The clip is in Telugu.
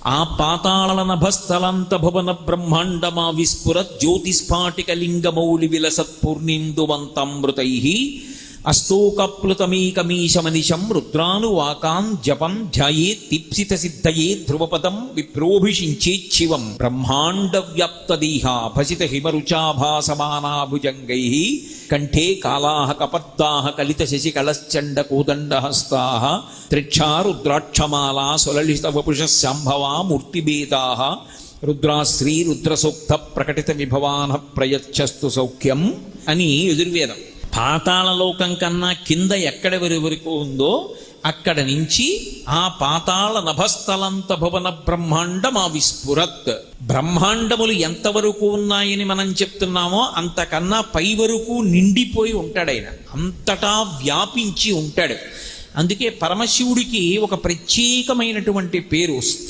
ఆ పాతాళ నభస్థలంత భువన బ్రహ్మాండమా విస్ఫురత్ జ్యోతిస్ఫాటిక లింగమౌళి విలసత్పూర్ణిందువంతమృతై అస్తోకప్లుతమీకమీశమనిశం రుద్రానువాకాం జపం ధ్యాయేత్ దీప్సిత సిద్ధయే ధ్రువపదం విప్రోభిషించేచ్చివం బ్రహ్మాండ వ్యాప్తదేహా భసిత హిమరుచాభాసమానాభుజంగై కంఠే కాళాః కపర్దాః కలిత శశికళశ్చండ కోదండహస్తాః త్రిక్షా రుద్రాక్షమాలా సులలిత వపుషః శాంభవా మూర్తిభేదాః రుద్రాశ్రీ రుద్రసూక్త ప్రకటిత విభవాన ప్రయచ్చస్తు సౌఖ్యం అని యజుర్వేదం. పాతాళలోకం కన్నా కింద ఎక్కడి వరకు ఉందో అక్కడ నుంచి ఆ పాతాళ నభస్థలంత భువన బ్రహ్మాండమా విస్ఫురత్. బ్రహ్మాండములు ఎంతవరకు ఉన్నాయని మనం చెప్తున్నామో అంతకన్నా పై వరకు నిండిపోయి ఉంటాడు ఆయన, అంతటా వ్యాపించి ఉంటాడు. అందుకే పరమశివుడికి ఒక ప్రత్యేకమైనటువంటి పేరు